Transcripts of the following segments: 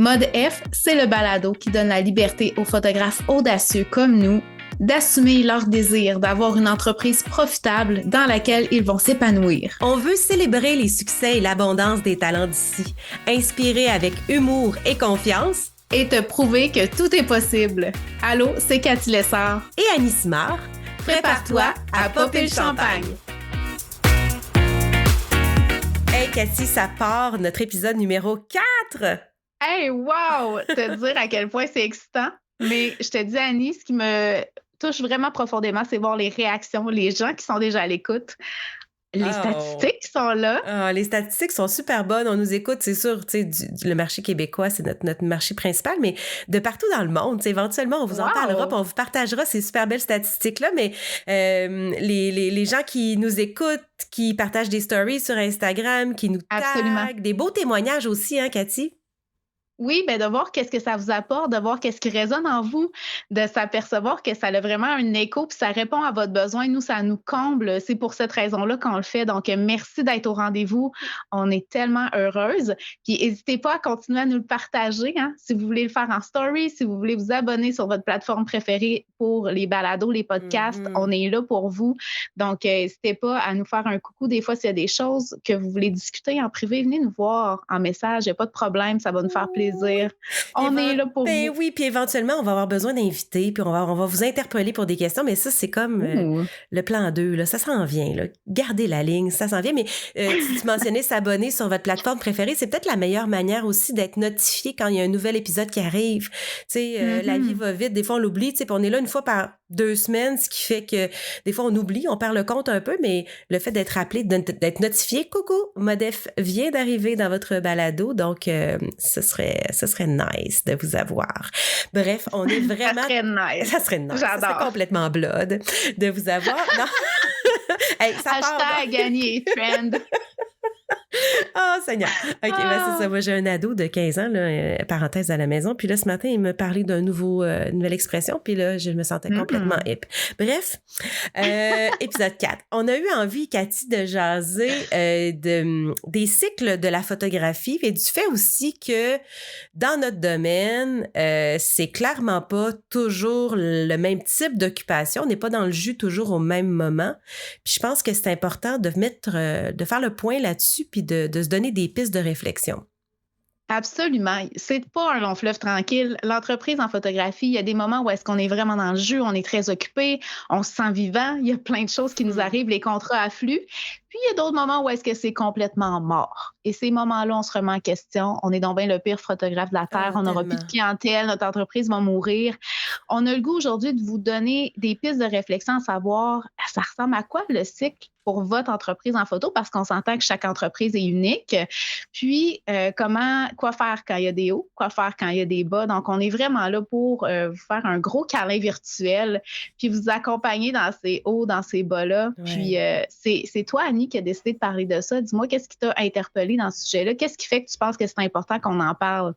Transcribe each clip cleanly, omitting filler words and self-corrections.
Mode F, c'est le balado qui donne la liberté aux photographes audacieux comme nous d'assumer leur désir d'avoir une entreprise profitable dans laquelle ils vont s'épanouir. On veut célébrer les succès et l'abondance des talents d'ici, inspirer avec humour et confiance et te prouver que tout est possible. Allô, c'est Cathy Lessard et Annie Simard. Prépare-toi à popper le champagne. Hey Cathy, ça part, notre épisode numéro 4! Hey, wow! Te dire à quel point c'est excitant. Mais je te dis, Annie, ce qui me touche vraiment profondément, c'est voir les réactions, les gens qui sont déjà à l'écoute. Les statistiques sont là. Les statistiques sont super bonnes. On nous écoute, c'est sûr, tu sais, le marché québécois, c'est notre marché principal, mais de partout dans le monde, éventuellement, on vous en parlera, puis on vous partagera ces super belles statistiques-là, mais les gens qui nous écoutent, qui partagent des stories sur Instagram, qui nous taguent, des beaux témoignages aussi, hein, Cathy? Oui, bien de voir qu'est-ce que ça vous apporte, de voir qu'est-ce qui résonne en vous, de s'apercevoir que ça a vraiment un écho puis ça répond à votre besoin. Nous, ça nous comble. C'est pour cette raison-là qu'on le fait. Donc, merci d'être au rendez-vous. On est tellement heureuses. Puis, n'hésitez pas à continuer à nous le partager. Hein, si vous voulez le faire en story, si vous voulez vous abonner sur votre plateforme préférée pour les balados, les podcasts, on est là pour vous. Donc, n'hésitez pas à nous faire un coucou. Des fois, s'il y a des choses que vous voulez discuter en privé, venez nous voir en message. Il n'y a pas de problème. Ça va nous faire plaisir. On est là pour vous. Oui, puis éventuellement, on va avoir besoin d'invités, puis on va vous interpeller pour des questions, mais ça, c'est comme le plan 2, là, ça s'en vient. Là. Gardez la ligne, ça s'en vient, mais tu mentionnais s'abonner sur votre plateforme préférée, c'est peut-être la meilleure manière aussi d'être notifié quand il y a un nouvel épisode qui arrive. Tu sais, la vie va vite, des fois on l'oublie, tu sais, puis on est là une fois par 2 semaines, ce qui fait que des fois on oublie, on perd le compte un peu, mais le fait d'être rappelé, d'être notifié, coucou, Modef vient d'arriver dans votre balado, donc ce serait nice de vous avoir. Bref, on est vraiment... Ça serait nice. Ça serait nice. J'adore. Ça serait complètement blood de vous avoir. Non. Hey, ça Hashtag gagner trend. Oh, Seigneur. OK, ben c'est ça. Moi, j'ai un ado de 15 ans, là, parenthèse à la maison. Puis là, ce matin, il me parlait d'une nouvelle expression. Puis là, je me sentais complètement hip. Bref, épisode 4. On a eu envie, Cathy, de jaser des cycles de la photographie et du fait aussi que dans notre domaine, c'est clairement pas toujours le même type d'occupation. On n'est pas dans le jus toujours au même moment. Puis je pense que c'est important de faire le point là-dessus puis de se donner des pistes de réflexion. Absolument. C'est pas un long fleuve tranquille. L'entreprise en photographie, il y a des moments où est-ce qu'on est vraiment dans le jus, on est très occupé, on se sent vivant, il y a plein de choses qui nous arrivent, les contrats affluent. Puis, il y a d'autres moments où est-ce que c'est complètement mort. Et ces moments-là, on se remet en question. On est donc bien le pire photographe de la Terre. On n'aura plus de clientèle. Notre entreprise va mourir. On a le goût aujourd'hui de vous donner des pistes de réflexion à savoir, ça ressemble à quoi le cycle pour votre entreprise en photo? Parce qu'on s'entend que chaque entreprise est unique. Puis, quoi faire quand il y a des hauts? Quoi faire quand il y a des bas? Donc, on est vraiment là pour vous faire un gros câlin virtuel puis vous accompagner dans ces hauts, dans ces bas-là. Ouais. Puis, c'est toi, Annie, qui a décidé de parler de ça. Dis-moi, qu'est-ce qui t'a interpellé dans ce sujet-là? Qu'est-ce qui fait que tu penses que c'est important qu'on en parle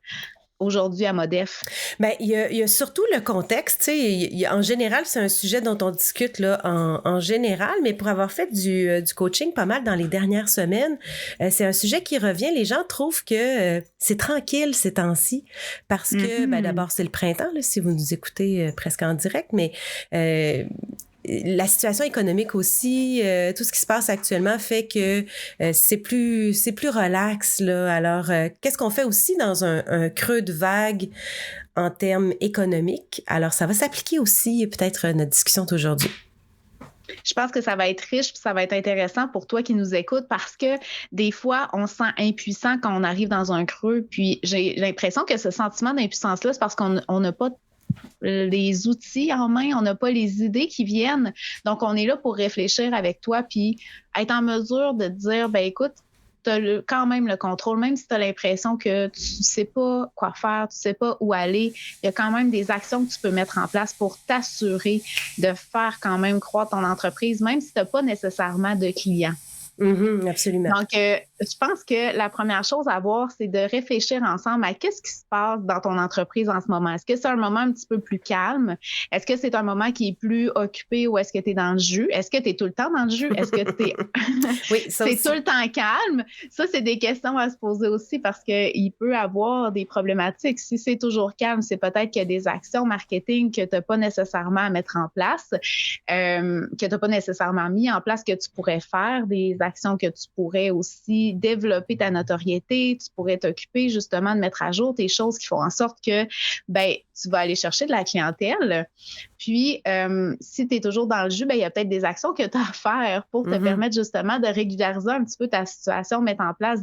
aujourd'hui à Modef? Bien, il y a surtout le contexte. Tu sais, en général, c'est un sujet dont on discute là, en général, mais pour avoir fait du coaching pas mal dans les dernières semaines, c'est un sujet qui revient. Les gens trouvent que c'est tranquille ces temps-ci parce que, d'abord, c'est le printemps, là, si vous nous écoutez presque en direct, mais... la situation économique aussi, tout ce qui se passe actuellement fait que c'est plus relax là. Alors qu'est-ce qu'on fait aussi dans un creux de vague en termes économiques? Alors ça va s'appliquer aussi peut-être notre discussion d'aujourd'hui. Je pense que ça va être riche puis ça va être intéressant pour toi qui nous écoutes parce que des fois, on se sent impuissant quand on arrive dans un creux. Puis j'ai l'impression que ce sentiment d'impuissance-là, c'est parce qu'on n'a pas les outils en main, on n'a pas les idées qui viennent. Donc, on est là pour réfléchir avec toi puis être en mesure de te dire, ben écoute, tu as quand même le contrôle, même si tu as l'impression que tu ne sais pas quoi faire, tu ne sais pas où aller, il y a quand même des actions que tu peux mettre en place pour t'assurer de faire quand même croître ton entreprise, même si tu n'as pas nécessairement de clients. Absolument. Donc, je pense que la première chose à voir, c'est de réfléchir ensemble à qu'est-ce qui se passe dans ton entreprise en ce moment. Est-ce que c'est un moment un petit peu plus calme? Est-ce que c'est un moment qui est plus occupé ou est-ce que tu es dans le jus? Est-ce que tu es tout le temps dans le jus? Est-ce que tu es oui, ça c'est aussi. tout le temps calme? Ça, c'est des questions à se poser aussi parce qu'il peut avoir des problématiques. Si c'est toujours calme, c'est peut-être qu'il y a des actions marketing que tu n'as pas nécessairement à mettre en place, que tu n'as pas nécessairement mis en place, que tu pourrais faire, des actions que tu pourrais aussi développer ta notoriété, tu pourrais t'occuper justement de mettre à jour tes choses qui font en sorte que tu vas aller chercher de la clientèle. Puis, si tu es toujours dans le jus, il y a peut-être des actions que tu as à faire pour te permettre justement de régulariser un petit peu ta situation, mettre en place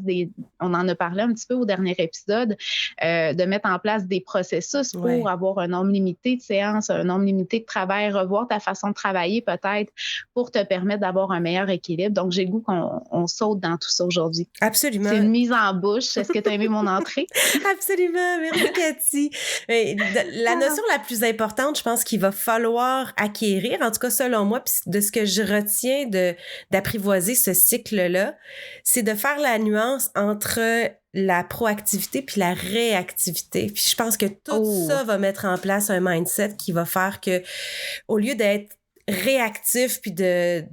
on en a parlé un petit peu au dernier épisode, de mettre en place des processus pour avoir un nombre limité de séances, un nombre limité de travail, revoir ta façon de travailler peut-être pour te permettre d'avoir un meilleur équilibre. Donc, j'ai le goût qu'on saute dans tout ça aujourd'hui. Absolument. C'est une mise en bouche. Est-ce que tu as aimé mon entrée? Absolument. Merci, Cathy. La notion la plus importante, je pense qu'il va falloir acquérir, en tout cas selon moi, puis de ce que je retiens d'apprivoiser ce cycle-là, c'est de faire la nuance entre la proactivité puis la réactivité. Puis je pense que tout ça va mettre en place un mindset qui va faire que, au lieu d'être réactif puis d'être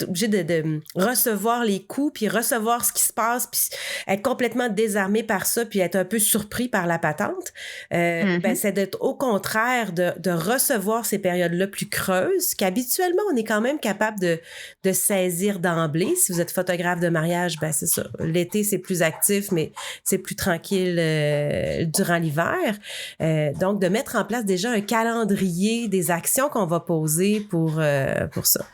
obligé de recevoir les coups puis recevoir ce qui se passe puis être complètement désarmé par ça puis être un peu surpris par la patente, c'est d'être au contraire de recevoir ces périodes-là plus creuses qu'habituellement on est quand même capable de saisir d'emblée. Si vous êtes photographe de mariage, c'est ça. L'été, c'est plus actif, mais c'est plus tranquille durant l'hiver. Donc, de mettre en place déjà un calendrier des actions qu'on va poser pour ça.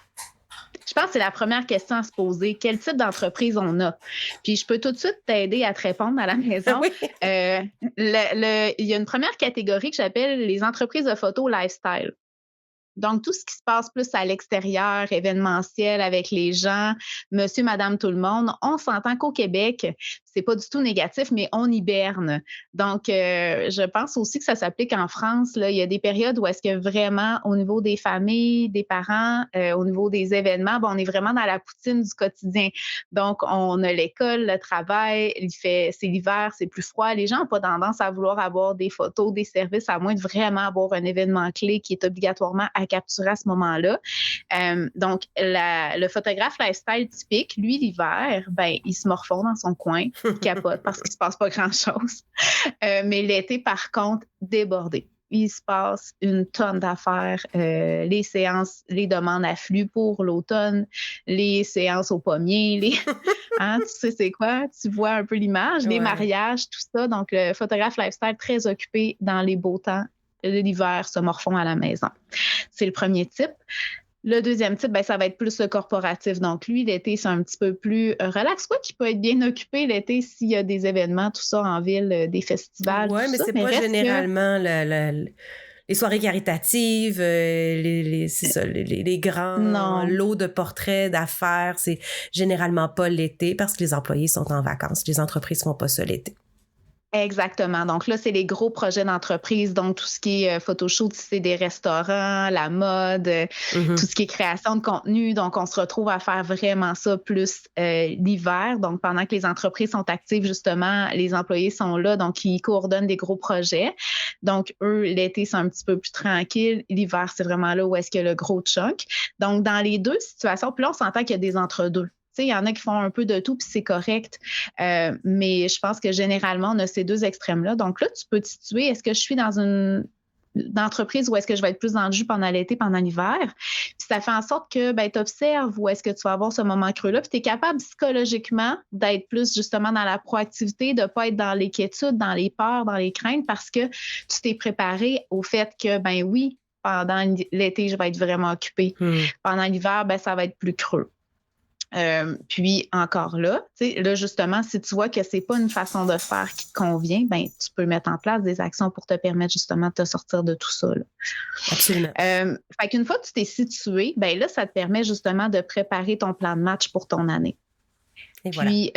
Je pense que c'est la première question à se poser. Quel type d'entreprise on a? Puis je peux tout de suite t'aider à te répondre à la maison. Oui. Il y a une première catégorie que j'appelle les entreprises de photo lifestyle. Donc, tout ce qui se passe plus à l'extérieur, événementiel, avec les gens, monsieur, madame, tout le monde, on s'entend qu'au Québec, c'est pas du tout négatif, mais on hiberne. Donc, je pense aussi que ça s'applique en France. Là, il y a des périodes où est-ce que vraiment, au niveau des familles, des parents, au niveau des événements, on est vraiment dans la poutine du quotidien. Donc, on a l'école, le travail, c'est l'hiver, c'est plus froid. Les gens n'ont pas tendance à vouloir avoir des photos, des services, à moins de vraiment avoir un événement clé qui est obligatoirement à capturer à ce moment-là. Donc, le photographe lifestyle typique, lui, l'hiver, il se morfond dans son coin, il capote parce qu'il ne se passe pas grand-chose. Mais l'été, par contre, débordé. Il se passe une tonne d'affaires, les séances, les demandes affluent pour l'automne, les séances au pommier, tu sais c'est quoi? Tu vois un peu l'image, les mariages, tout ça. Donc, le photographe lifestyle très occupé dans les beaux temps. L'hiver se morfond à la maison. C'est le premier type. Le deuxième type, ça va être plus le corporatif. Donc, lui, l'été, c'est un petit peu plus relax. Quoi qu'il peut être bien occupé l'été s'il y a des événements, tout ça en ville, des festivals. Oui, mais c'est pas généralement les soirées caritatives, c'est ça, les grands lots de portraits d'affaires. C'est généralement pas l'été parce que les employés sont en vacances. Les entreprises font pas ça l'été. Exactement. Donc là, c'est les gros projets d'entreprise. Donc, tout ce qui est photoshoot, c'est des restaurants, la mode, tout ce qui est création de contenu. Donc, on se retrouve à faire vraiment ça plus l'hiver. Donc, pendant que les entreprises sont actives, justement, les employés sont là. Donc, ils coordonnent des gros projets. Donc, eux, l'été, c'est un petit peu plus tranquille. L'hiver, c'est vraiment là où est-ce qu'il y a le gros chunk. Donc, dans les deux situations, puis là, on s'entend qu'il y a des entre-deux. Il y en a qui font un peu de tout, puis c'est correct. Mais je pense que généralement, on a ces deux extrêmes-là. Donc là, tu peux te situer, est-ce que je suis dans une entreprise où est-ce que je vais être plus dans le jus pendant l'été, pendant l'hiver? Puis ça fait en sorte que tu observes où est-ce que tu vas avoir ce moment creux-là, puis tu es capable psychologiquement d'être plus justement dans la proactivité, de ne pas être dans l'inquiétude, dans les peurs, dans les craintes, parce que tu t'es préparé au fait que, oui, pendant l'été, je vais être vraiment occupée. Pendant l'hiver, ça va être plus creux. Puis encore là, justement, si tu vois que c'est pas une façon de faire qui te convient, tu peux mettre en place des actions pour te permettre justement de te sortir de tout ça. Là. Absolument. Fait qu'une fois que tu t'es situé, là, ça te permet justement de préparer ton plan de match pour ton année. Et voilà. Puis,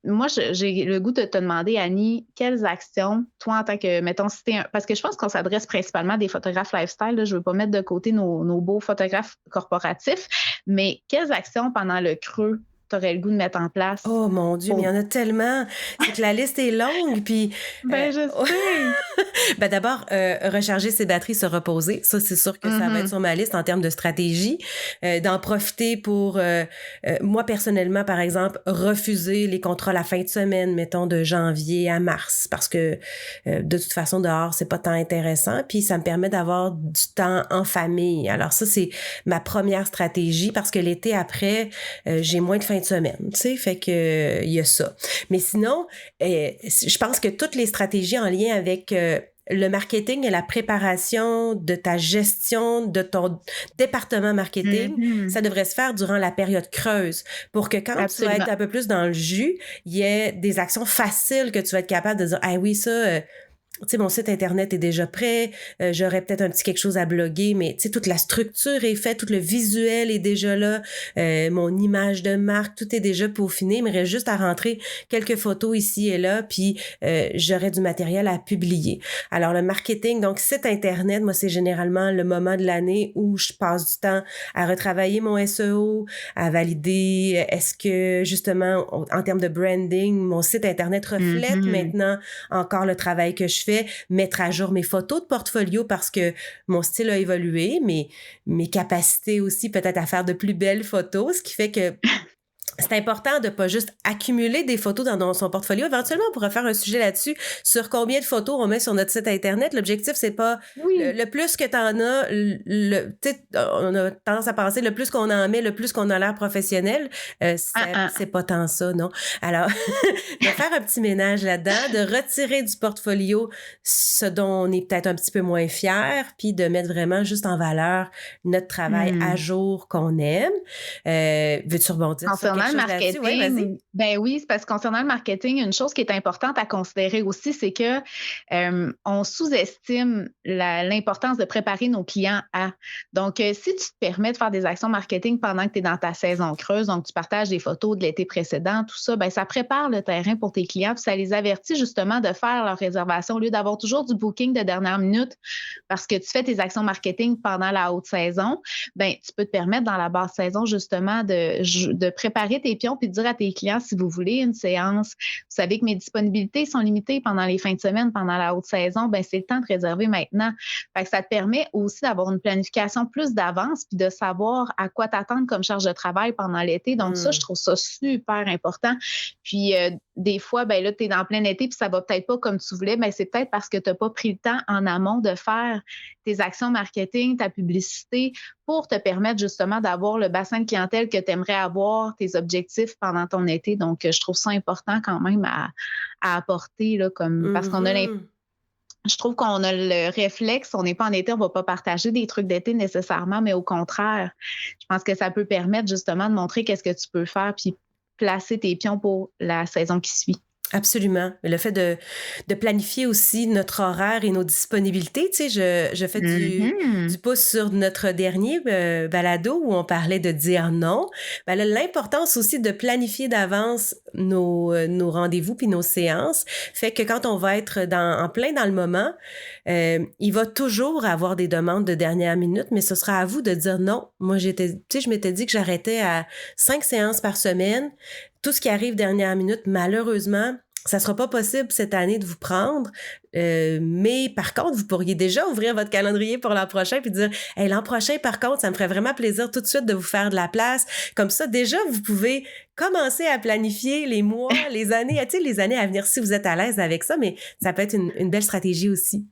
moi, j'ai le goût de te demander, Annie, quelles actions, toi, en tant que, mettons, si parce que je pense qu'on s'adresse principalement à des photographes lifestyle, là, je veux pas mettre de côté nos beaux photographes corporatifs, mais quelles actions pendant le creux tu aurais le goût de mettre en place Oh mon Dieu, mais il y pour... en a tellement! C'est que la liste est longue, puis, Ben, je sais! ben, d'abord, recharger ses batteries, se reposer. Ça, c'est sûr que ça va être Mhm. sur ma liste en termes de stratégie. D'en profiter pour, moi, personnellement, par exemple, refuser les contrats la fin de semaine, mettons, de janvier à mars, parce que, de toute façon, dehors, c'est pas tant intéressant, puis ça me permet d'avoir du temps en famille. Alors ça, c'est ma première stratégie, parce que l'été après, j'ai moins de fin de semaine, tu sais, fait que il y a ça. Mais sinon, je pense que toutes les stratégies en lien avec le marketing et la préparation de ta gestion de ton département marketing, Mhm. ça devrait se faire durant la période creuse pour que quand tu vas être Absolument. un peu plus dans le jus, il y ait des actions faciles que tu vas être capable de dire, ah oui, ça, tu sais, mon site internet est déjà prêt, j'aurais peut-être un petit quelque chose à bloguer, mais tu sais, toute la structure est faite, tout le visuel est déjà là, mon image de marque, tout est déjà peaufiné, il me reste juste à rentrer quelques photos ici et là, puis j'aurais du matériel à publier. Alors, le marketing, donc site internet, moi, c'est généralement le moment de l'année où je passe du temps à retravailler mon SEO, à valider, est-ce que, justement, en termes de branding, mon site internet reflète Mhm. maintenant encore le travail que je fais, mettre à jour mes photos de portfolio parce que mon style a évolué, mais mes capacités aussi peut-être à faire de plus belles photos, ce qui fait que c'est important de pas juste accumuler des photos dans son portfolio. Éventuellement, on pourra faire un sujet là-dessus sur combien de photos on met sur notre site Internet. L'objectif, c'est pas Oui. le plus que tu en as, on a tendance à penser le plus qu'on en met, le plus qu'on a l'air professionnel. Ah, C'est ah. pas tant ça, non? Alors, de faire un petit ménage là-dedans, de retirer du portfolio ce dont on est peut-être un petit peu moins fier, puis de mettre vraiment juste en valeur notre travail à Hmm. jour qu'on aime. Veux-tu rebondir sur Concernant quelque le chose là-dessus? Oui, vas-y. marketing, ben oui, c'est parce que concernant le marketing, une chose qui est importante à considérer aussi, c'est que on sous-estime l'importance de préparer nos clients à. Donc, si tu te permets de faire des actions marketing pendant que tu es dans ta saison creuse, donc tu partages des photos de l'été précédent, tout ça, ben ça prépare le terrain pour tes clients, puis ça les avertit justement de faire leur réservation au lieu d'avoir toujours du booking de dernière minute parce que tu fais tes actions marketing pendant la haute saison. Ben tu peux te permettre dans la basse saison justement de préparer tes pions puis de dire à tes clients si vous voulez une séance, vous savez que mes disponibilités sont limitées pendant les fins de semaine, pendant la haute saison, ben c'est le temps de réserver maintenant. Fait que ça te permet aussi d'avoir une planification plus d'avance puis de savoir à quoi t'attendre comme charge de travail pendant l'été. Donc ça, je Mm. trouve ça super important. Puis des fois, ben là, tu es dans plein été puis ça va peut-être pas comme tu voulais, ben c'est peut-être parce que tu n'as pas pris le temps en amont de faire tes actions marketing, ta publicité, pour te permettre justement d'avoir le bassin de clientèle que tu aimerais avoir, tes objectifs pendant ton été. Donc, je trouve ça important quand même à apporter, là, comme, parce qu'on a Mhm. je trouve qu'on a le réflexe, on n'est pas en été, on ne va pas partager des trucs d'été nécessairement, mais au contraire, je pense que ça peut permettre justement de montrer qu'est-ce que tu peux faire puis placer tes pions pour la saison qui suit. Absolument. Le fait de planifier aussi notre horaire et nos disponibilités. Tu sais, je fais du Mhm. pouce sur notre dernier balado où on parlait de dire non. Ben là, l'importance aussi de planifier d'avance nos rendez-vous puis nos séances fait que quand on va être en plein dans le moment, il va toujours avoir des demandes de dernière minute, mais ce sera à vous de dire non. Moi, tu sais, je m'étais dit que j'arrêtais à 5 séances par semaine. Tout ce qui arrive dernière minute, malheureusement, ça sera pas possible cette année de vous prendre. Mais par contre, vous pourriez déjà ouvrir votre calendrier pour l'an prochain puis dire, hey, l'an prochain, par contre, ça me ferait vraiment plaisir tout de suite de vous faire de la place. Comme ça, déjà, vous pouvez commencer à planifier les mois, les années, tu sais, les années à venir si vous êtes à l'aise avec ça, mais ça peut être une belle stratégie aussi.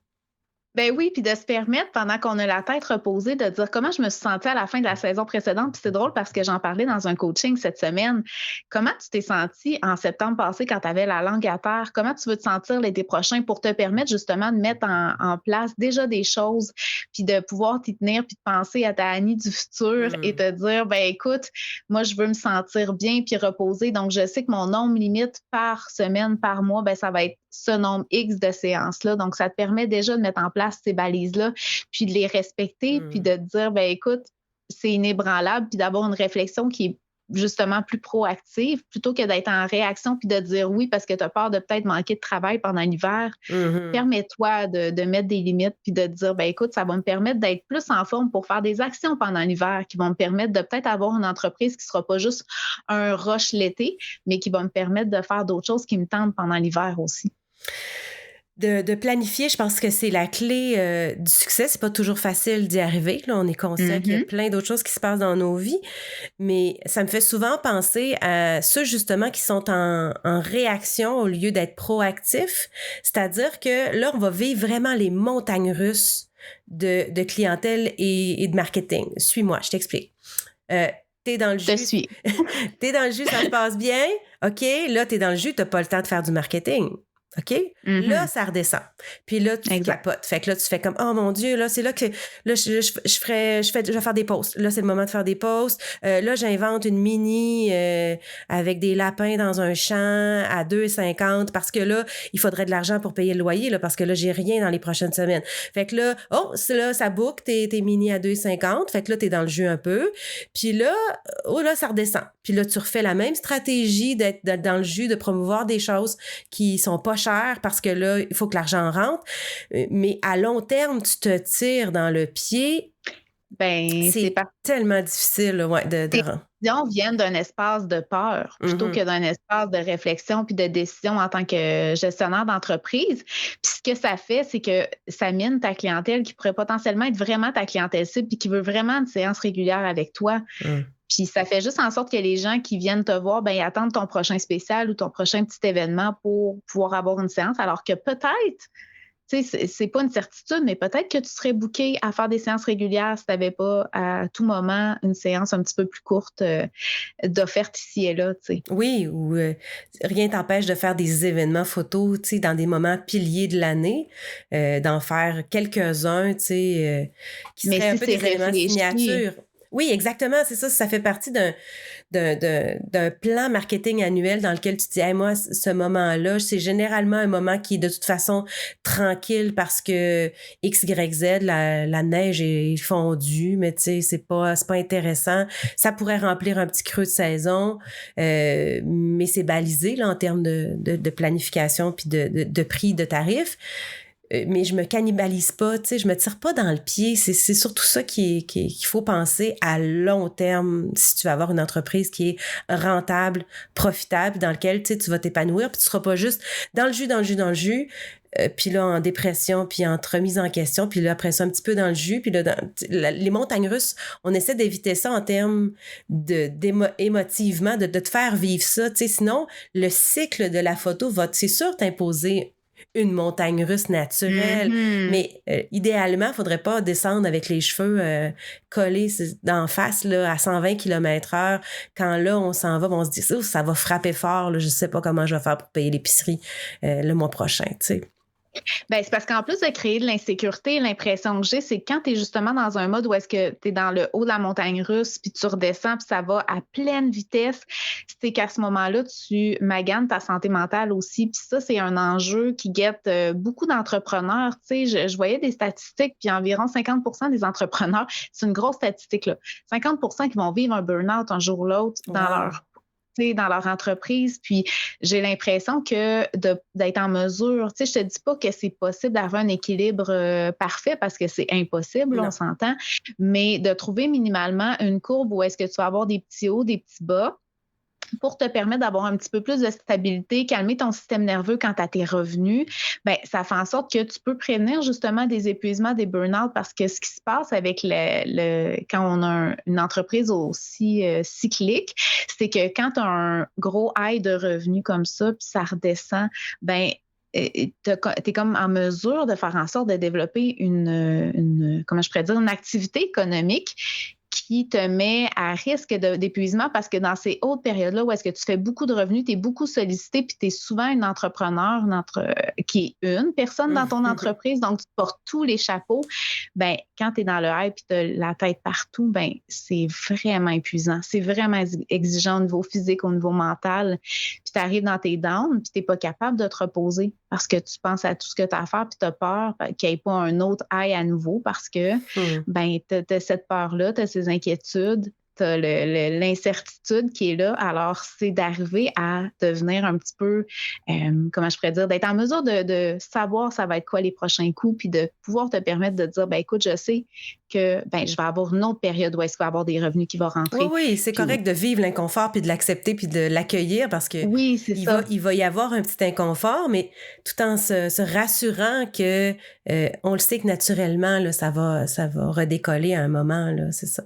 Ben oui, puis de se permettre, pendant qu'on a la tête reposée, de dire comment je me suis sentie à la fin de la saison précédente. Puis c'est drôle parce que j'en parlais dans un coaching cette semaine. Comment tu t'es sentie en septembre passé quand tu avais la langue à terre? Comment tu veux te sentir l'été prochain pour te permettre justement de mettre en place déjà des choses, puis de pouvoir t'y tenir, puis de penser à ta Annie du futur et Hmm. te dire, ben écoute, moi je veux me sentir bien puis reposer. Donc je sais que mon nombre limite par semaine, par mois, ben ça va être ce nombre X de séances-là. Donc, ça te permet déjà de mettre en place ces balises-là, puis de les respecter, puis Hmm. de te dire, ben écoute, c'est inébranlable, puis d'avoir une réflexion qui est justement plus proactive plutôt que d'être en réaction puis de dire oui parce que tu as peur de peut-être manquer de travail pendant l'hiver. Permets-toi de mettre des limites puis de dire, ben écoute, ça va me permettre d'être plus en forme pour faire des actions pendant l'hiver qui vont me permettre de peut-être avoir une entreprise qui ne sera pas juste un rush l'été, mais qui va me permettre de faire d'autres choses qui me tentent pendant l'hiver aussi. De planifier, je pense que c'est la clé du succès. C'est pas toujours facile d'y arriver. Là, on est conscient qu'il y a plein d'autres choses qui se passent dans nos vies, mais ça me fait souvent penser à ceux justement qui sont en réaction au lieu d'être proactifs. C'est-à-dire que là, on va vivre vraiment les montagnes russes de clientèle et de marketing. Suis-moi, je t'explique. T'es dans le jus. Je suis. T'es dans le jus, ça se passe bien. OK, là, t'es dans le jus, t'as pas le temps de faire du marketing. OK? Là, ça redescend. Puis là, tu capotes. Fait que là, tu fais comme, oh mon Dieu, là, c'est là que, là, je vais faire des posts. Là, c'est le moment de faire des posts. Là, j'invente une mini avec des lapins dans un champ à 2,50 parce que là, il faudrait de l'argent pour payer le loyer, là, parce que là, j'ai rien dans les prochaines semaines. Fait que là, c'est là, ça book tes mini à 2,50. Fait que là, t'es dans le jus un peu. Puis là, là, ça redescend. Puis là, tu refais la même stratégie d'être dans le jus, de promouvoir des choses qui sont pas cher parce que là, il faut que l'argent rentre. Mais à long terme, tu te tires dans le pied. Ben, c'est tellement difficile de tes décisions viennent d'un espace de peur plutôt que d'un espace de réflexion puis de décision en tant que gestionnaire d'entreprise. Puis ce que ça fait, c'est que ça mine ta clientèle qui pourrait potentiellement être vraiment ta clientèle cible puis qui veut vraiment une séance régulière avec toi. Puis ça fait juste en sorte que les gens qui viennent te voir, ben, ils attendent ton prochain spécial ou ton prochain petit événement pour pouvoir avoir une séance, alors que peut-être, tu sais, c'est pas une certitude, mais peut-être que tu serais booké à faire des séances régulières si tu n'avais pas à tout moment une séance un petit peu plus courte d'offerte ici et là, tu sais. Oui, ou rien t'empêche de faire des événements photos, tu sais, dans des moments piliers de l'année, d'en faire quelques-uns, tu sais, qui seraient un peu des événements signature. Oui, exactement, c'est ça. Ça fait partie d'un plan marketing annuel dans lequel tu te dis, hey, moi, ce moment-là, c'est généralement un moment qui est de toute façon tranquille parce que X, Y, Z, la neige est fondue, mais tu sais, c'est pas intéressant. Ça pourrait remplir un petit creux de saison, mais c'est balisé là, en termes de planification puis de prix, de tarifs. Mais je me cannibalise pas, tu sais, je me tire pas dans le pied. C'est surtout ça qu'il faut penser à long terme si tu vas avoir une entreprise qui est rentable, profitable, dans laquelle tu vas t'épanouir, puis tu seras pas juste dans le jus, puis là en dépression, puis entre remise en question, puis là après ça un petit peu dans le jus, puis là les montagnes russes, on essaie d'éviter ça en termes émotivement, de te faire vivre ça, tu sais, sinon le cycle de la photo va, c'est sûr, t'imposer une montagne russe naturelle. Mais idéalement, il ne faudrait pas descendre avec les cheveux collés d'en face là, à 120 km/h. Quand là, on s'en va, on se dit ça va frapper fort. Là, je ne sais pas comment je vais faire pour payer l'épicerie le mois prochain. Tu sais. Ben, c'est parce qu'en plus de créer de l'insécurité, l'impression que j'ai, c'est quand tu es justement dans un mode où est-ce que tu es dans le haut de la montagne russe, puis tu redescends, puis ça va à pleine vitesse, c'est qu'à ce moment-là, tu maganes ta santé mentale aussi. Puis ça, c'est un enjeu qui guette beaucoup d'entrepreneurs. Tu sais, je voyais des statistiques, puis environ 50% des entrepreneurs, c'est une grosse statistique, là, 50% qui vont vivre un burn-out un jour ou l'autre dans leur entreprise. Puis j'ai l'impression que d'être en mesure, tu sais, je te dis pas que c'est possible d'avoir un équilibre parfait parce que c'est impossible, on s'entend, mais de trouver minimalement une courbe où est-ce que tu vas avoir des petits hauts, des petits bas, pour te permettre d'avoir un petit peu plus de stabilité, calmer ton système nerveux quant à tes revenus, ben ça fait en sorte que tu peux prévenir justement des épuisements, des burn-out, parce que ce qui se passe avec quand on a une entreprise aussi cyclique, c'est que quand tu as un gros high de revenus comme ça, puis ça redescend, ben tu es comme en mesure de faire en sorte de développer comment je pourrais dire, une activité économique qui te met à risque d'épuisement parce que dans ces hautes périodes-là où est-ce que tu fais beaucoup de revenus, tu es beaucoup sollicité puis tu es souvent une entrepreneur qui est une personne dans ton entreprise, donc tu portes tous les chapeaux. Ben, quand tu es dans le hype et tu as la tête partout, ben, c'est vraiment épuisant. C'est vraiment exigeant au niveau physique, au niveau mental. Puis tu arrives dans tes downs puis tu n'es pas capable de te reposer parce que tu penses à tout ce que tu as à faire puis tu as peur qu'il n'y ait pas un autre high à nouveau parce que ben, tu as cette peur-là, tu as ces inquiétudes, t'as l'incertitude qui est là. Alors, c'est d'arriver à devenir un petit peu, comment je pourrais dire, d'être en mesure de savoir ça va être quoi les prochains coups, puis de pouvoir te permettre de dire, ben écoute, je sais que je vais avoir une autre période où est-ce qu'il va y avoir des revenus qui vont rentrer. Oui, c'est Puis, correct de vivre l'inconfort puis de l'accepter puis de l'accueillir parce que oui, c'est ça. il va y avoir un petit inconfort, mais tout en se rassurant que on le sait que naturellement, là, ça va redécoller à un moment, là, c'est ça.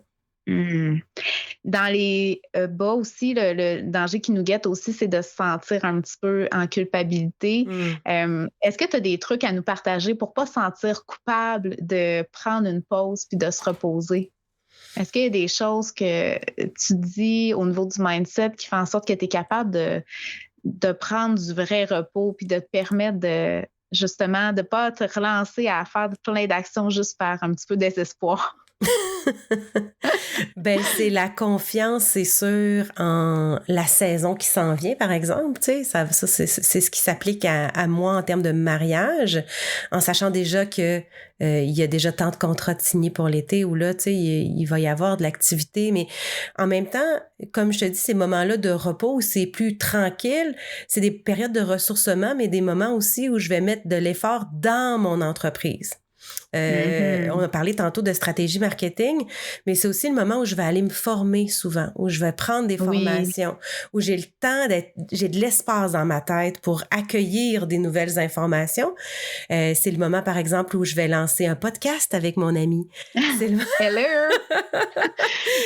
Dans les bas aussi, le danger qui nous guette aussi, c'est de se sentir un petit peu en culpabilité. Est-ce que tu as des trucs à nous partager pour pas se sentir coupable de prendre une pause puis de se reposer? Est-ce qu'il y a des choses que tu dis au niveau du mindset qui font en sorte que tu es capable de prendre du vrai repos puis de te permettre de justement de pas te relancer à faire plein d'actions juste par un petit peu désespoir? Ben, c'est la confiance, c'est sûr, en la saison qui s'en vient, par exemple. Tu sais, ça c'est ce qui s'applique à moi en termes de mariage, en sachant déjà que il y a déjà tant de contrats de signés pour l'été où là, tu sais, il va y avoir de l'activité. Mais en même temps, comme je te dis, ces moments-là de repos où c'est plus tranquille, c'est des périodes de ressourcement, mais des moments aussi où je vais mettre de l'effort dans mon entreprise. On a parlé tantôt de stratégie marketing, mais c'est aussi le moment où je vais aller me former souvent, où je vais prendre des formations, où j'ai le temps j'ai de l'espace dans ma tête pour accueillir des nouvelles informations. C'est le moment, par exemple, où je vais lancer un podcast avec mon ami. Hello!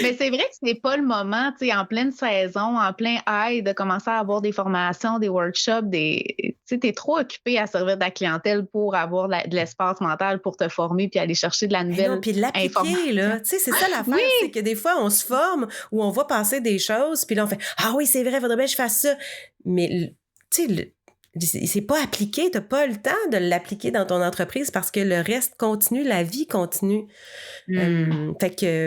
Mais c'est vrai que ce n'est pas le moment, tu sais, en pleine saison, en plein high, de commencer à avoir des formations, des workshops, tu sais, t'es trop occupé à servir de la clientèle pour avoir de l'espace mental pour te former puis aller chercher de la nouvelle puis l'appliquer, là. Tu sais, c'est ça l'affaire, c'est que des fois, on se forme ou on voit passer des choses, puis là, on fait « Ah oui, c'est vrai, faudrait bien que je fasse ça. » Mais, tu sais, c'est pas appliqué, t'as pas le temps de l'appliquer dans ton entreprise parce que le reste continue, la vie continue. Fait que...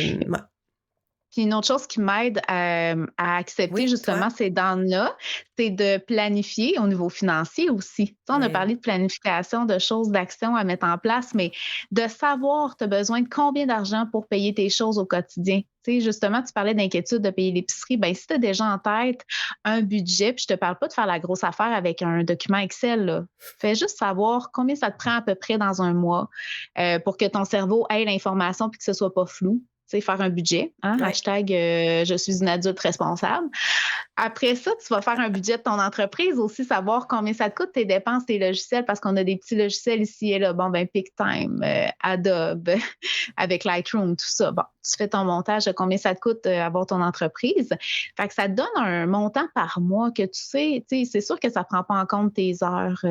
Puis une autre chose qui m'aide à accepter justement ces downs-là, c'est de planifier au niveau financier aussi. Tu sais, on a parlé de planification, de choses, d'actions à mettre en place, mais de savoir, tu as besoin de combien d'argent pour payer tes choses au quotidien. Tu sais, justement, tu parlais d'inquiétude de payer l'épicerie. Bien, si tu as déjà en tête un budget, puis je te parle pas de faire la grosse affaire avec un document Excel, là. Fais juste savoir combien ça te prend à peu près dans un mois pour que ton cerveau ait l'information puis que ce soit pas flou. Tu sais, faire un budget, hein? Hashtag je suis une adulte responsable. Après ça, tu vas faire un budget de ton entreprise aussi, savoir combien ça te coûte tes dépenses, tes logiciels, parce qu'on a des petits logiciels ici et là. Bon, QuickTime, Adobe, avec Lightroom, tout ça. Bon, tu fais ton montage de combien ça te coûte avoir ton entreprise. Fait que ça te donne un montant par mois que tu sais, c'est sûr que ça prend pas en compte tes heures,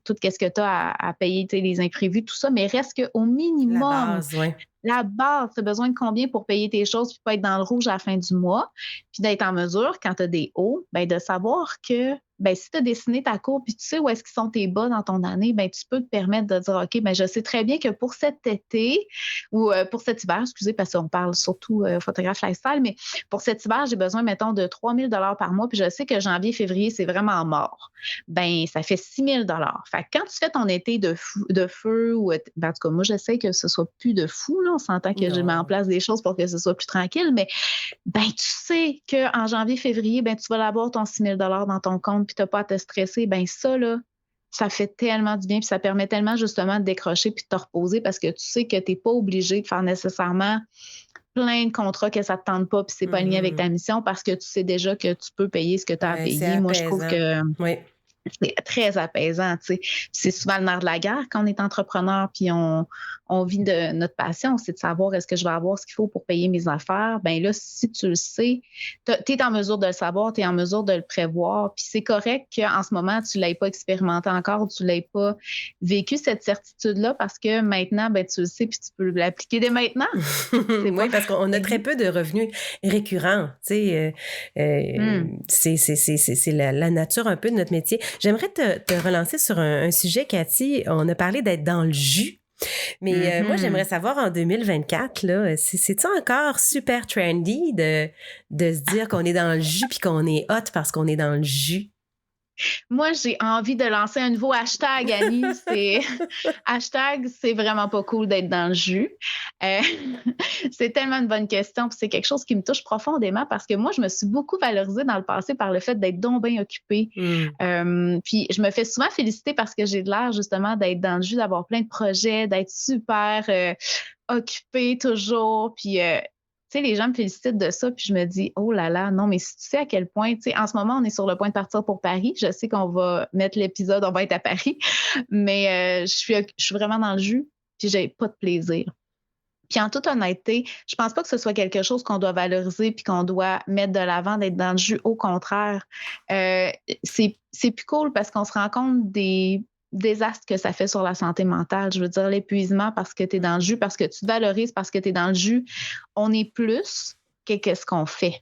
tout ce que tu as à payer, les imprévus, tout ça, mais reste qu'au minimum, la base, tu as besoin de combien pour payer tes choses puis pas être dans le rouge à la fin du mois, puis d'être en mesure, quand tu as des hauts, ben de savoir que si tu as dessiné ta courbe puis tu sais où est-ce qu'ils sont tes bas dans ton année, ben tu peux te permettre de dire OK, je sais très bien que pour cet été ou pour cet hiver, excusez, parce qu'on parle surtout photographe lifestyle, mais pour cet hiver, j'ai besoin, mettons, de 3 000 par mois, puis je sais que janvier, février, c'est vraiment mort. Ben ça fait 6 000 Fait que quand tu fais ton été de feu ou en tout cas, moi, j'essaie que ce soit plus de fou, là. On s'entend que je mets en place des choses pour que ce soit plus tranquille, mais tu sais qu'en janvier, février, tu vas l'avoir ton 6 000 dans ton compte puis tu n'as pas à te stresser, ça, là, ça fait tellement du bien puis ça permet tellement justement de décrocher puis de te reposer parce que tu sais que tu n'es pas obligé de faire nécessairement plein de contrats que ça ne te tente pas puis c'est pas aligné avec ta mission parce que tu sais déjà que tu peux payer ce que tu as à payer. Moi, je trouve que c'est très apaisant, tu sais. C'est souvent le nerf de la guerre quand on est entrepreneur puis on vit de notre passion, c'est de savoir est-ce que je vais avoir ce qu'il faut pour payer mes affaires. Bien là, si tu le sais, tu es en mesure de le savoir, tu es en mesure de le prévoir. Puis c'est correct qu'en ce moment, tu ne l'aies pas expérimenté encore, tu ne l'aies pas vécu cette certitude-là parce que maintenant, tu le sais puis tu peux l'appliquer dès maintenant. Oui, parce qu'on a très peu de revenus récurrents. Tu sais, c'est la nature un peu de notre métier. J'aimerais te relancer sur un sujet, Cathy. On a parlé d'être dans le jus. Mais moi, j'aimerais savoir en 2024, là, c'est-tu encore super trendy de se dire qu'on est dans le jus puis qu'on est hot parce qu'on est dans le jus? Moi, j'ai envie de lancer un nouveau hashtag, Annie. C'est hashtag, c'est vraiment pas cool d'être dans le jus. Euh, c'est tellement une bonne question. Puis c'est quelque chose qui me touche profondément parce que moi, je me suis beaucoup valorisée dans le passé par le fait d'être donc bien occupée. Puis je me fais souvent féliciter parce que j'ai de l'air justement d'être dans le jus, d'avoir plein de projets, d'être super occupée toujours. Puis tu sais, les gens me félicitent de ça, puis je me dis, oh là là, non, mais si tu sais à quel point, tu sais, en ce moment, on est sur le point de partir pour Paris. Je sais qu'on va mettre l'épisode, on va être à Paris, mais je suis vraiment dans le jus, puis j'ai pas de plaisir. Puis en toute honnêteté, je pense pas que ce soit quelque chose qu'on doit valoriser puis qu'on doit mettre de l'avant d'être dans le jus. Au contraire, c'est plus cool parce qu'on se rend compte des désastres que ça fait sur la santé mentale. Je veux dire, l'épuisement parce que tu es dans le jus, parce que tu te valorises, parce que tu es dans le jus. On est plus que qu'est-ce qu'on fait.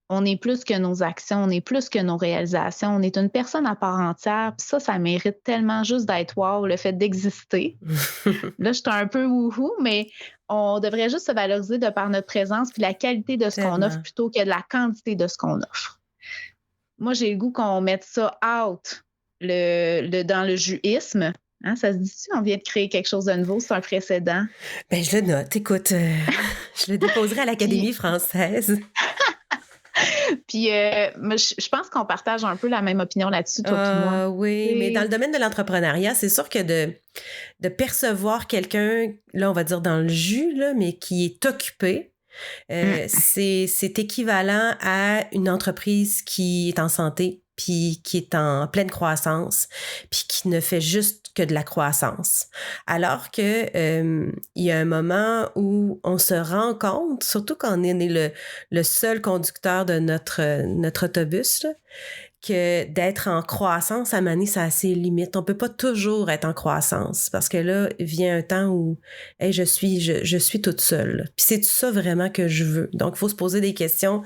On est plus que nos actions, on est plus que nos réalisations. On est une personne à part entière. Puis ça mérite tellement juste d'être wow, le fait d'exister. Là, je suis un peu wouhou, mais on devrait juste se valoriser de par notre présence puis la qualité de ce qu'on offre plutôt que de la quantité de ce qu'on offre. Moi, j'ai le goût qu'on mette ça out dans le juisme. Hein, ça se dit-tu? On vient de créer quelque chose de nouveau, c'est un précédent. Ben, je le note. Écoute, je le déposerai à l'Académie française. Puis, je pense qu'on partage un peu la même opinion là-dessus, toi et moi. Oui, mais dans le domaine de l'entrepreneuriat, c'est sûr que de percevoir quelqu'un, là, on va dire dans le jus, là, mais qui est occupé, c'est équivalent à une entreprise qui est en santé, puis qui est en pleine croissance, puis qui ne fait juste que de la croissance. Alors que il y a un moment où on se rend compte, surtout quand on est le seul conducteur de notre autobus, là, que d'être en croissance, à Mané, ça a ses limites. On peut pas toujours être en croissance parce que là, vient un temps où hey, je suis toute seule. Puis c'est ça vraiment que je veux. Donc, il faut se poser des questions.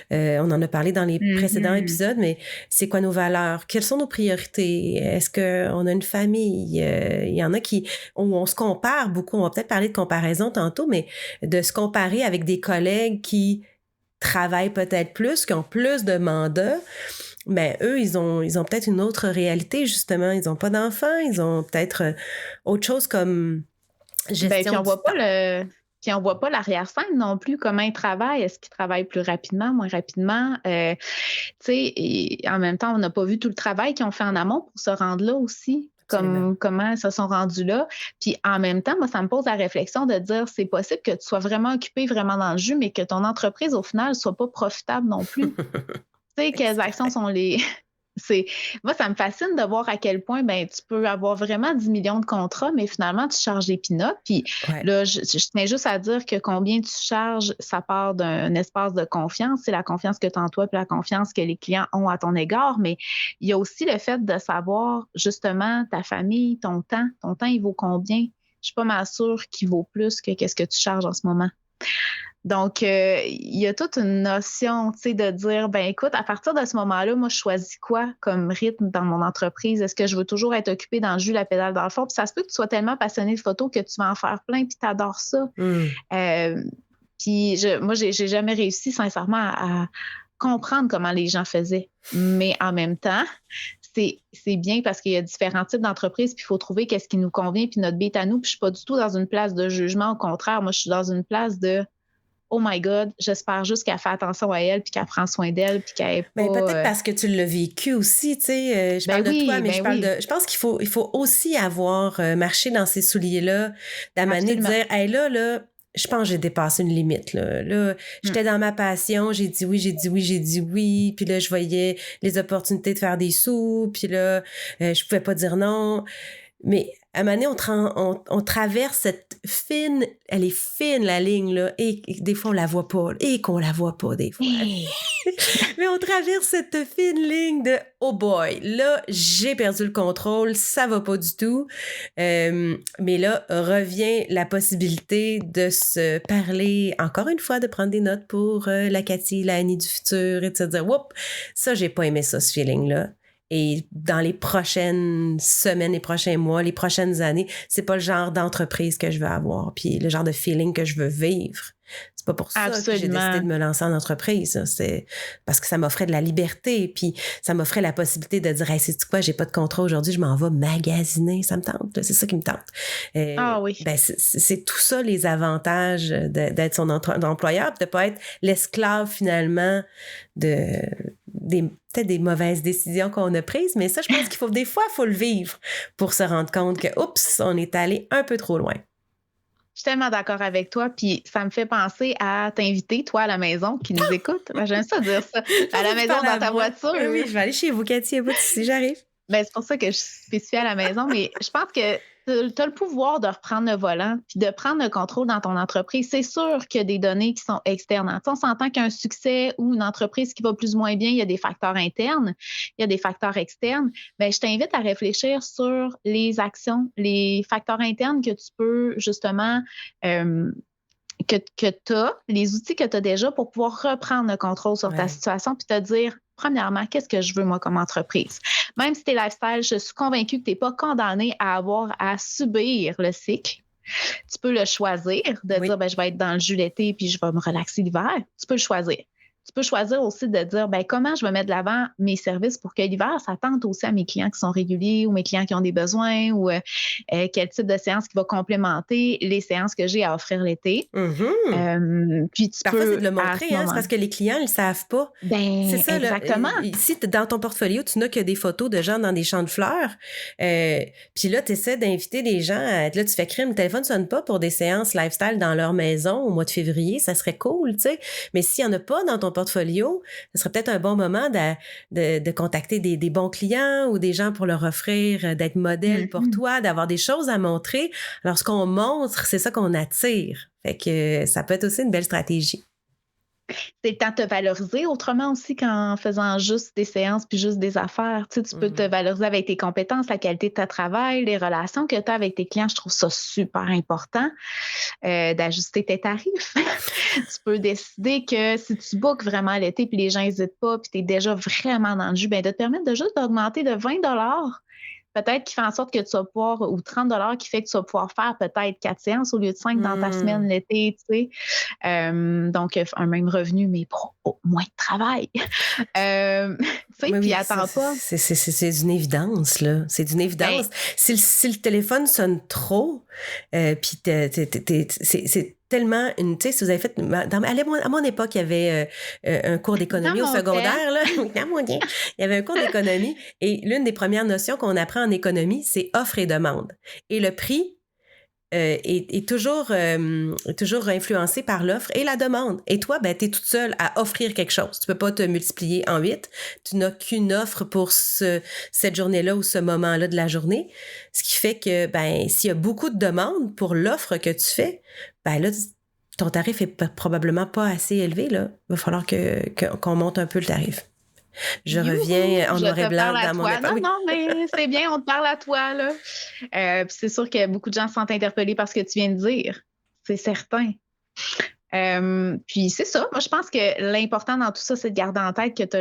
On en a parlé dans les précédents épisodes, mais c'est quoi nos valeurs? Quelles sont nos priorités? Est-ce qu'on a une famille? Il y en a où on se compare beaucoup. On va peut-être parler de comparaison tantôt, mais de se comparer avec des collègues qui travaillent peut-être plus, qui ont plus de mandats. Mais eux, ils ont peut-être une autre réalité, justement. Ils n'ont pas d'enfants, ils ont peut-être autre chose comme gestion puis on voit pas l'arrière-scène non plus, comment ils travaillent. Est-ce qu'ils travaillent plus rapidement, moins rapidement? Tu sais, en même temps, on n'a pas vu tout le travail qu'ils ont fait en amont pour se rendre là aussi. Comment ils se sont rendus là. Puis en même temps, moi, ça me pose la réflexion de dire c'est possible que tu sois vraiment occupé, vraiment dans le jus, mais que ton entreprise, au final, ne soit pas profitable non plus. Tu sais, quelles actions sont les... Moi, ça me fascine de voir à quel point tu peux avoir vraiment 10 millions de contrats, mais finalement, tu charges des peanuts. Puis là, je tenais juste à dire que combien tu charges, ça part d'un espace de confiance. C'est la confiance que tu as en toi puis la confiance que les clients ont à ton égard. Mais il y a aussi le fait de savoir, justement, ta famille, ton temps. Ton temps, il vaut combien? Je suis pas mal sûre qu'il vaut plus que qu'est-ce que tu charges en ce moment. Donc, il y a toute une notion, tu sais, de dire, écoute, à partir de ce moment-là, moi, je choisis quoi comme rythme dans mon entreprise? Est-ce que je veux toujours être occupée dans le jus, la pédale dans le fond? Puis ça se peut que tu sois tellement passionné de photos que tu vas en faire plein puis tu adores ça. Puis moi, j'ai jamais réussi, sincèrement, à comprendre comment les gens faisaient. Mais en même temps, c'est bien parce qu'il y a différents types d'entreprises puis il faut trouver qu'est-ce qui nous convient puis notre bête à nous. Puis je suis pas du tout dans une place de jugement. Au contraire, moi, je suis dans une place de oh my God, j'espère juste qu'elle fait attention à elle puis qu'elle prend soin d'elle puis qu'elle est pas... peut-être parce que tu l'as vécu aussi, tu sais. Je parle de toi, mais je pense qu'il faut aussi avoir marché dans ces souliers-là, d'amener de dire, hey là, je pense que j'ai dépassé une limite, là. Là, j'étais dans ma passion, j'ai dit oui, puis là, je voyais les opportunités de faire des sous, puis là, je pouvais pas dire non. Mais à un moment donné, on traverse cette fine, elle est fine la ligne, là, et des fois on la voit pas, et qu'on la voit pas des fois. Mais on traverse cette fine ligne de oh boy, là j'ai perdu le contrôle, ça va pas du tout. Mais là revient la possibilité de se parler, encore une fois, de prendre des notes pour la Cathy, la Annie du futur, et de se dire, oups, ça j'ai pas aimé ça, ce feeling-là. Et dans les prochaines semaines, les prochains mois, les prochaines années, c'est pas le genre d'entreprise que je veux avoir, puis le genre de feeling que je veux vivre. C'est pas pour ça que j'ai décidé de me lancer en entreprise. C'est parce que ça m'offrait de la liberté, puis ça m'offrait la possibilité de dire, hey, sais-tu quoi, j'ai pas de contrat aujourd'hui, je m'en vais magasiner, ça me tente, c'est ça qui me tente. Oui. Ben c'est tout ça les avantages d'être son employeur, de pas être l'esclave finalement peut-être des mauvaises décisions qu'on a prises, mais ça, je pense qu'il faut des fois, il faut le vivre pour se rendre compte que, oups, on est allé un peu trop loin. Je suis tellement d'accord avec toi, puis ça me fait penser à t'inviter, toi, à la maison, qui nous écoute. J'aime ça dire ça. À la maison, dans ta voiture. Oui, je vais aller chez vous, Cathy, si j'arrive. Ben, c'est pour ça que je spécifie à la maison, mais je pense que tu as le pouvoir de reprendre le volant puis de prendre le contrôle dans ton entreprise. C'est sûr qu'il y a des données qui sont externes. On s'entend qu'un succès ou une entreprise qui va plus ou moins bien, il y a des facteurs internes, il y a des facteurs externes. Bien, je t'invite à réfléchir sur les actions, les facteurs internes que tu peux justement que tu as, les outils que tu as déjà pour pouvoir reprendre le contrôle sur ta situation puis te dire, premièrement, qu'est-ce que je veux, moi, comme entreprise? Même si tu es lifestyle, je suis convaincue que tu n'es pas condamné à avoir à subir le cycle. Tu peux le choisir, de dire, ben, je vais être dans le jus l'été puis je vais me relaxer l'hiver. Tu peux le choisir. Tu peux choisir aussi de dire, ben, comment je vais mettre de l'avant mes services pour que l'hiver, ça tente aussi à mes clients qui sont réguliers ou mes clients qui ont des besoins ou quel type de séance qui va complémenter les séances que j'ai à offrir l'été. Puis parfois, c'est de le montrer, c'est parce que les clients, ils ne le savent pas. Ben, c'est ça, exactement. Si dans ton portfolio, tu n'as que des photos de gens dans des champs de fleurs, puis là, tu essaies d'inviter les gens, là, tu fais crime, le téléphone ne sonne pas pour des séances lifestyle dans leur maison au mois de février, ça serait cool, tu sais. Mais s'il n'y en a pas dans ton portfolio, ce serait peut-être un bon moment de contacter des bons clients ou des gens pour leur offrir d'être modèle pour toi, d'avoir des choses à montrer. Alors, ce qu'on montre, c'est ça qu'on attire. Fait que ça peut être aussi une belle stratégie. C'est le temps de te valoriser autrement aussi qu'en faisant juste des séances puis juste des affaires. Tu peux te valoriser avec tes compétences, la qualité de ton travail, les relations que tu as avec tes clients. Je trouve ça super important d'ajuster tes tarifs. Tu peux décider que si tu bookes vraiment l'été puis les gens n'hésitent pas puis tu es déjà vraiment dans le jus, ben de te permettre de juste d'augmenter de 20 $ peut-être qui fait en sorte que tu vas pouvoir, ou 30 $ qui fait que tu vas pouvoir faire peut-être 4 séances au lieu de 5 dans ta semaine l'été, tu sais. Donc, un même revenu, mais pour moins de travail. Tu sais, puis attends pas. C'est d'une évidence, là. C'est d'une évidence. Ben, si le téléphone sonne trop, puis c'est tellement tu sais, si vous avez fait, à mon époque, il y avait un cours d'économie au secondaire, là. Il y avait un cours d'économie et l'une des premières notions qu'on apprend en économie, c'est offre et demande. Et le prix est toujours influencé par l'offre et la demande. Et toi, ben, tu es toute seule à offrir quelque chose. Tu peux pas te multiplier en 8. Tu n'as qu'une offre pour cette journée-là ou ce moment-là de la journée. Ce qui fait que, ben, s'il y a beaucoup de demandes pour l'offre que tu fais, ben là, ton tarif est probablement pas assez élevé, là. Il va falloir qu'on monte un peu le tarif. Je reviens en noir et blanc dans mon époque. Non, mais c'est bien, on te parle à toi, là. Puis c'est sûr que beaucoup de gens se sentent interpellés par ce que tu viens de dire. C'est certain. Puis c'est ça. Moi, je pense que l'important dans tout ça, c'est de garder en tête que tu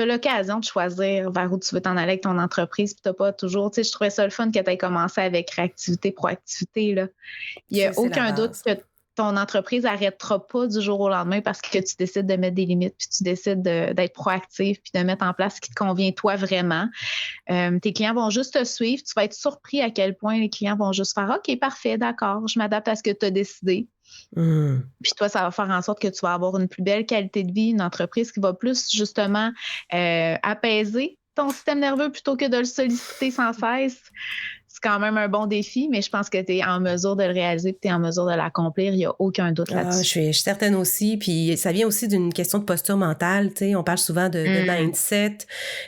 as l'occasion de choisir vers où tu veux t'en aller avec ton entreprise. Puis tu n'as pas toujours... Tu sais, je trouvais ça le fun que tu aies commencé avec réactivité, proactivité, là. Il n'y a aucun doute que ton entreprise n'arrêtera pas du jour au lendemain parce que tu décides de mettre des limites, puis tu décides d'être proactif, puis de mettre en place ce qui te convient toi vraiment. Tes clients vont juste te suivre. Tu vas être surpris à quel point les clients vont juste faire « OK, parfait, d'accord, je m'adapte à ce que tu as décidé. » Puis toi, ça va faire en sorte que tu vas avoir une plus belle qualité de vie, une entreprise qui va plus justement apaiser ton système nerveux plutôt que de le solliciter sans cesse. C'est quand même un bon défi, mais je pense que tu es en mesure de le réaliser et tu es en mesure de l'accomplir. Il n'y a aucun doute là-dessus. Je suis certaine aussi. Puis ça vient aussi d'une question de posture mentale. Tu sais, on parle souvent de mindset.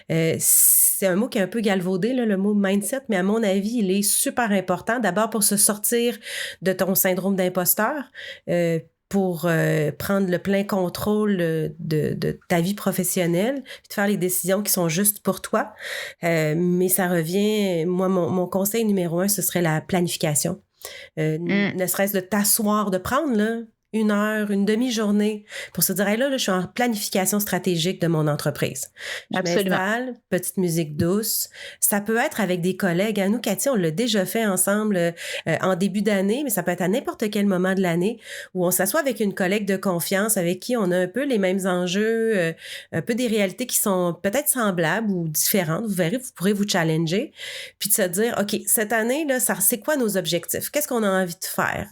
C'est un mot qui est un peu galvaudé, là, le mot mindset, mais à mon avis, il est super important. D'abord pour se sortir de ton syndrome d'imposteur, pour prendre le plein contrôle de ta vie professionnelle, puis de faire les décisions qui sont justes pour toi. Mais ça revient, moi, mon conseil numéro 1, ce serait la planification. Ne serait-ce de t'asseoir, de prendre là, 1 heure, une demi-journée pour se dire, hey, là, je suis en planification stratégique de mon entreprise. Je Absolument. m'installe, petite musique douce. Ça peut être avec des collègues. À nous, Cathy, on l'a déjà fait ensemble en début d'année, mais ça peut être à n'importe quel moment de l'année où on s'assoit avec une collègue de confiance avec qui on a un peu les mêmes enjeux, un peu des réalités qui sont peut-être semblables ou différentes. Vous verrez, vous pourrez vous challenger. Puis de se dire, OK, cette année, là, c'est quoi nos objectifs? Qu'est-ce qu'on a envie de faire?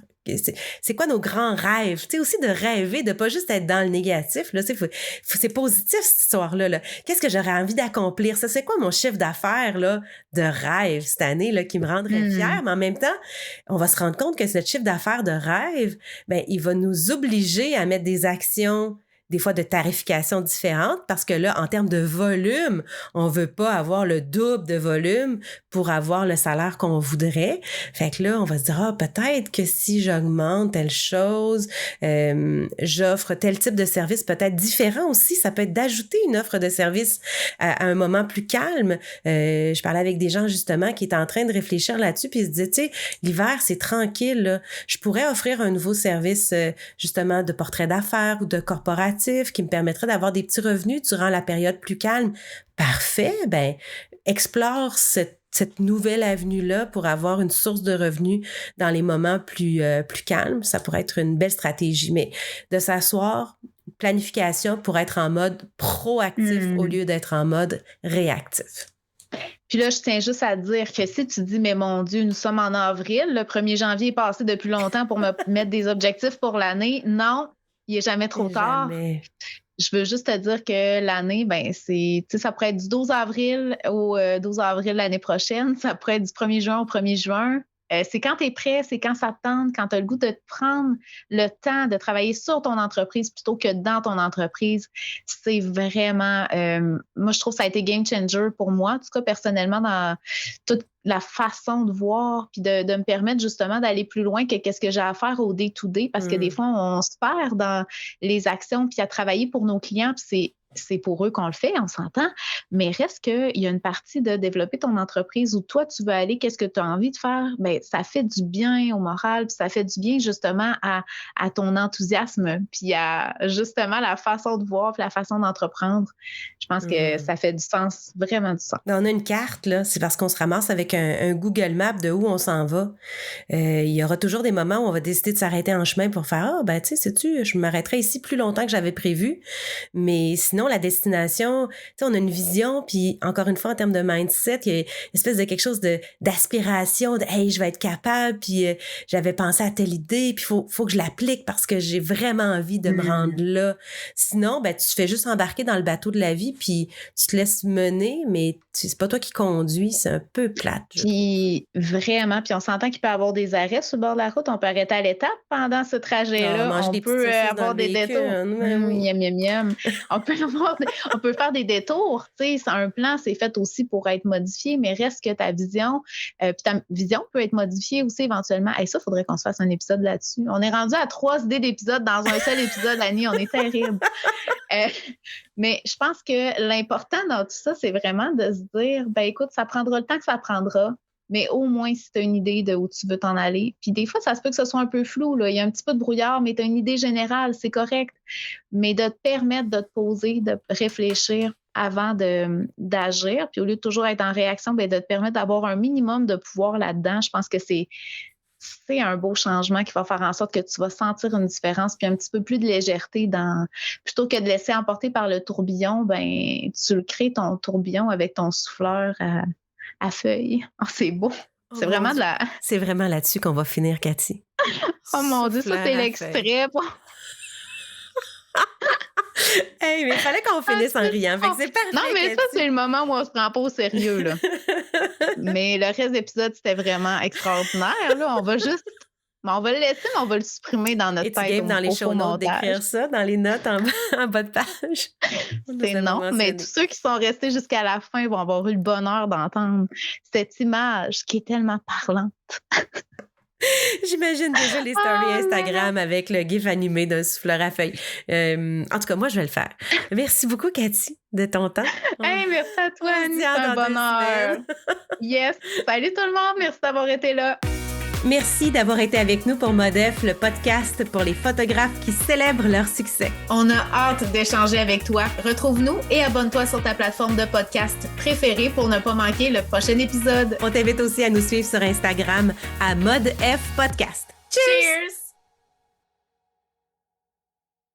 C'est quoi nos grands rêves? Tu sais, aussi de rêver, de pas juste être dans le négatif. Là, c'est positif, cette histoire-là. Là. Qu'est-ce que j'aurais envie d'accomplir? Ça, c'est quoi mon chiffre d'affaires là, de rêve cette année là, qui me rendrait fière? Mais en même temps, on va se rendre compte que ce chiffre d'affaires de rêve, ben, il va nous obliger à mettre des actions des fois de tarification différentes parce que là, en termes de volume, on veut pas avoir le double de volume pour avoir le salaire qu'on voudrait. Fait que là, on va se dire, peut-être que si j'augmente telle chose, j'offre tel type de service peut-être différent aussi. Ça peut être d'ajouter une offre de service à un moment plus calme. Je parlais avec des gens justement qui étaient en train de réfléchir là-dessus puis ils se disaient, tu sais, l'hiver, c'est tranquille, là. Je pourrais offrir un nouveau service justement de portrait d'affaires ou de corporatif qui me permettrait d'avoir des petits revenus durant la période plus calme. Parfait, ben explore cette nouvelle avenue-là pour avoir une source de revenus dans les moments plus calmes. Ça pourrait être une belle stratégie, mais de s'asseoir, planification pour être en mode proactif au lieu d'être en mode réactif. Puis là, je tiens juste à dire que si tu dis, mais mon Dieu, nous sommes en avril, le 1er janvier est passé depuis longtemps pour me mettre des objectifs pour l'année, non, il n'est jamais trop tard. Jamais. Je veux juste te dire que l'année, ben c'est, tu sais, ça pourrait être du 12 avril au 12 avril l'année prochaine. Ça pourrait être du 1er juin au 1er juin. C'est quand tu es prêt, c'est quand ça te tente, quand tu as le goût de te prendre le temps de travailler sur ton entreprise plutôt que dans ton entreprise. C'est vraiment, moi, je trouve que ça a été game changer pour moi, en tout cas personnellement, dans toute la façon de voir, puis de me permettre justement d'aller plus loin que qu'est-ce que j'ai à faire au day-to-day, parce que des fois, on se perd dans les actions, puis à travailler pour nos clients, puis c'est pour eux qu'on le fait, on s'entend, mais reste qu'il y a une partie de développer ton entreprise où toi, tu veux aller, qu'est-ce que tu as envie de faire, bien, ça fait du bien au moral, puis ça fait du bien justement à ton enthousiasme, puis à justement la façon de voir, puis la façon d'entreprendre. Je pense que ça fait du sens, vraiment du sens. On a une carte, là, c'est parce qu'on se ramasse avec un Google Maps de où on s'en va. Il y aura toujours des moments où on va décider de s'arrêter en chemin pour faire, ben, tu sais, sais-tu, je m'arrêterai ici plus longtemps que j'avais prévu, mais sinon, la destination, tu sais, on a une vision, puis encore une fois, en termes de mindset, il y a une espèce de quelque chose d'aspiration, de « Hey, je vais être capable, puis j'avais pensé à telle idée, puis faut que je l'applique parce que j'ai vraiment envie de me rendre là. » Sinon, ben, tu te fais juste embarquer dans le bateau de la vie, puis tu te laisses mener, mais c'est pas toi qui conduis, c'est un peu plate. Puis vraiment, puis on s'entend qu'il peut y avoir des arrêts sur le bord de la route, on peut arrêter à l'étape pendant ce trajet-là, on peut avoir des détours. Miam, miam, miam. On peut faire des détours, tu sais, un plan, c'est fait aussi pour être modifié, mais reste que ta vision, puis ta vision peut être modifiée aussi éventuellement. Et ça, il faudrait qu'on se fasse un épisode là-dessus. On est rendu à 3 idées d'épisodes dans un seul épisode, Annie, on est terrible. Mais je pense que l'important dans tout ça, c'est vraiment de se dire, ben écoute, ça prendra le temps que ça prendra, mais au moins si tu as une idée de où tu veux t'en aller. Puis des fois, ça se peut que ce soit un peu flou, là. Il y a un petit peu de brouillard, mais tu as une idée générale, c'est correct. Mais de te permettre de te poser, de réfléchir avant d'agir, puis au lieu de toujours être en réaction, ben de te permettre d'avoir un minimum de pouvoir là-dedans, je pense que c'est un beau changement qui va faire en sorte que tu vas sentir une différence puis un petit peu plus de légèreté plutôt que de laisser emporter par le tourbillon, ben tu le crées ton tourbillon avec ton souffleur à feuilles. Oh, c'est beau. C'est vraiment de la... C'est vraiment là-dessus qu'on va finir, Cathy. Oh mon Dieu, ça c'est l'extrait. Hey, mais il fallait qu'on finisse en riant. Fait que c'est parfait. Non, mais ça, c'est le moment où on se prend pas au sérieux, là. Mais le reste de l'épisode, c'était vraiment extraordinaire, là. On va le laisser, mais on va le supprimer dans notre tête. Es-tu game dans les show notes d'écrire ça, dans les notes en bas de page? C'est non, mais tous ceux qui sont restés jusqu'à la fin vont avoir eu le bonheur d'entendre cette image qui est tellement parlante. J'imagine déjà les stories Instagram avec le gif animé d'un souffleur à feuilles. En tout cas, moi, je vais le faire. Merci beaucoup, Cathy, de ton temps. Hey, merci à toi, Annie. C'est un bonheur. Yes. Salut tout le monde. Merci d'avoir été là. Merci d'avoir été avec nous pour Modef, le podcast pour les photographes qui célèbrent leur succès. On a hâte d'échanger avec toi. Retrouve-nous et abonne-toi sur ta plateforme de podcast préférée pour ne pas manquer le prochain épisode. On t'invite aussi à nous suivre sur Instagram à ModF Podcast. Cheers!